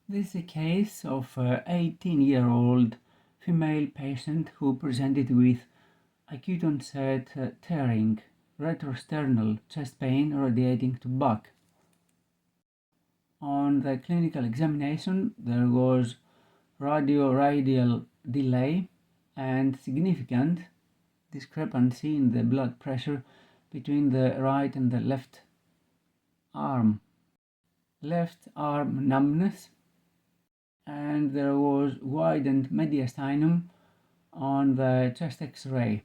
This is a case of an 18-year-old female patient who presented with acute onset tearing, retrosternal chest pain radiating to back. On the clinical examination, there was radial delay and significant discrepancy in the blood pressure between the right and the left arm. Left arm numbness, and there was widened mediastinum on the chest X-ray.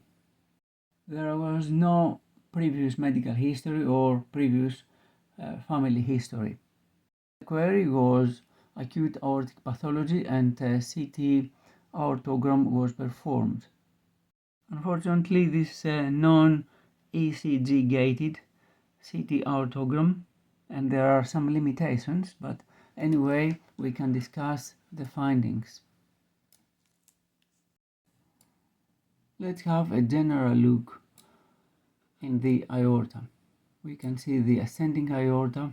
There was no previous medical history or previous family history. The query was acute aortic pathology and CT aortogram was performed. Unfortunately, this non-ECG gated CT aortogram, and there are some limitations, but anyway, we can discuss the findings. Let's have a general look in the aorta. We can see the ascending aorta,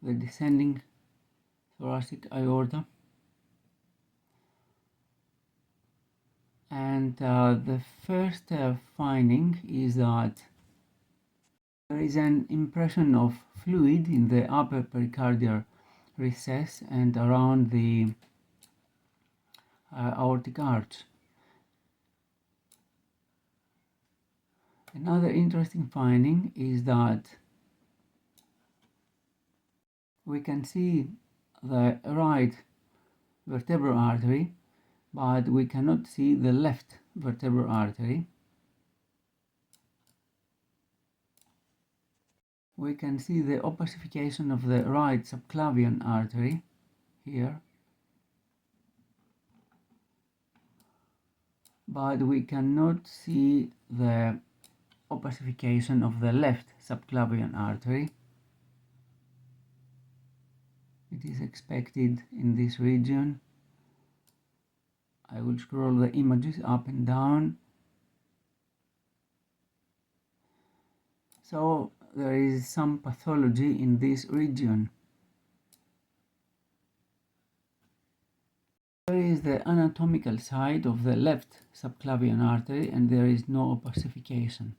the descending thoracic aorta, and the first finding is that there is an impression of fluid in the upper pericardial recess and around the aortic arch. Another interesting finding is that we can see the right vertebral artery, but we cannot see the left vertebral artery. We can see the opacification of the right subclavian artery here, but we cannot see the opacification of the left subclavian artery. It is expected in this region. I will scroll the images up and down. So there is some pathology in this region. Here is the anatomical side of the left subclavian artery, and there is no opacification.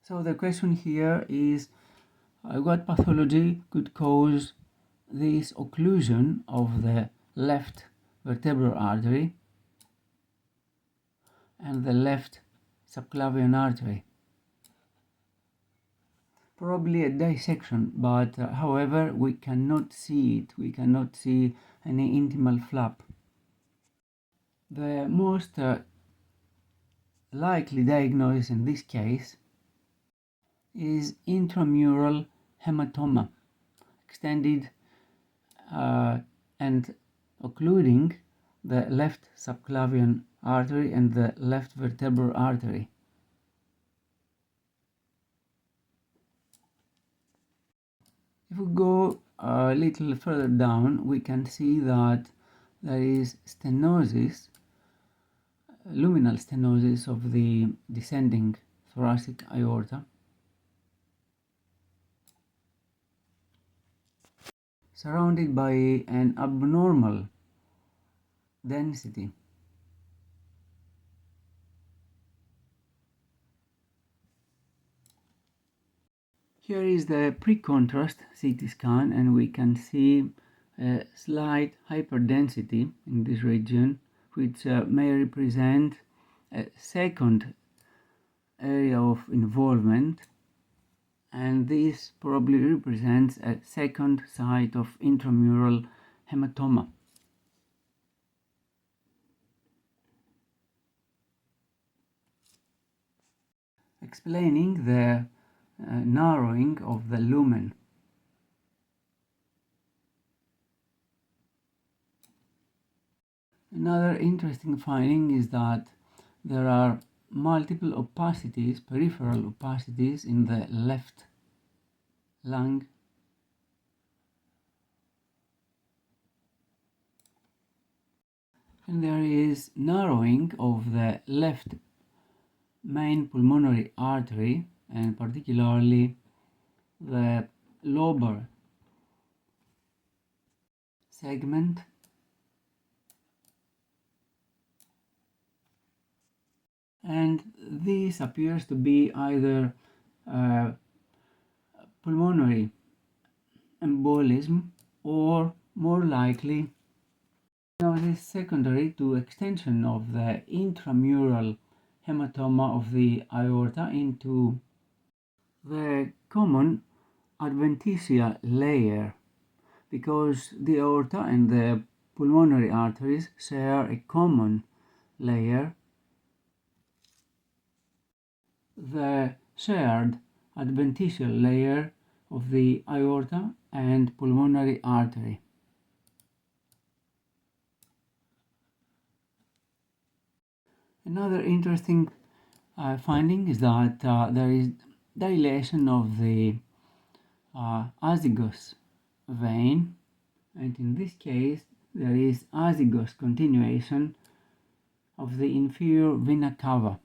So the question here is, what pathology could cause this occlusion of the left vertebral artery and the left subclavian artery? Probably a dissection, but however, we cannot see it. We cannot see any intimal flap. The most likely diagnosis in this case is intramural hematoma, extended and occluding the left subclavian artery and the left vertebral artery. If we go a little further down, we can see that there is stenosis, luminal stenosis of the descending thoracic aorta, surrounded by an abnormal density. Here is the pre-contrast CT scan, and we can see a slight hyperdensity in this region, which may represent a second area of involvement, and this probably represents a second site of intramural hematoma. Explaining the narrowing of the lumen. Another interesting finding is that there are multiple opacities, peripheral opacities in the left lung, and there is narrowing of the left main pulmonary artery, and particularly the lobar segment, and this appears to be either pulmonary embolism or more likely is secondary to extension of the intramural hematoma of the aorta into the common adventitial layer, because the aorta and the pulmonary arteries share a common layer. The shared adventitial layer of the aorta and pulmonary artery. Another interesting finding is that there is dilation of the azygos vein, and in this case there is azygos continuation of the inferior vena cava.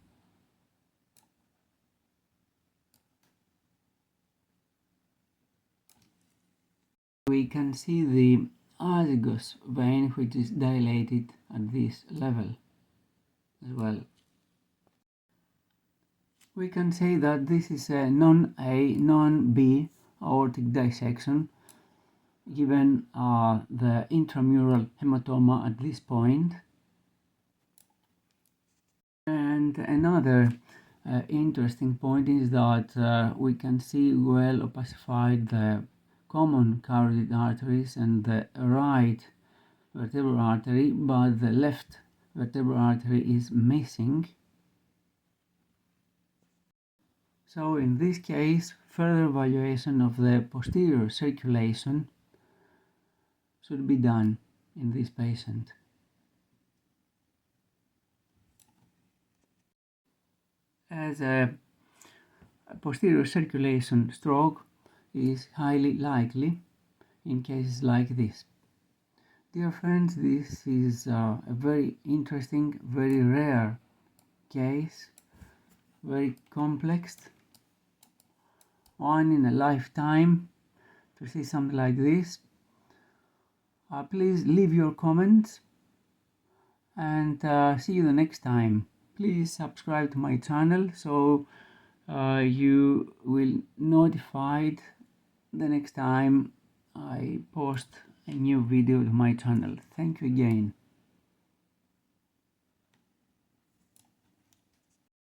We can see the azygos vein which is dilated at this level as well. We can say that this is a non-A, non-B aortic dissection, given the intramural hematoma at this point. And another interesting point is that we can see well opacified the common carotid arteries and the right vertebral artery, but the left vertebral artery is missing. So in this case, further evaluation of the posterior circulation should be done in this patient. As a posterior circulation stroke is highly likely in cases like this. Dear friends, this is a very interesting, very rare case, very complex, one in a lifetime to see something like this. Please leave your comments and see you the next time. Please subscribe to my channel so you will notified the next time I post a new video to my channel. Thank you again.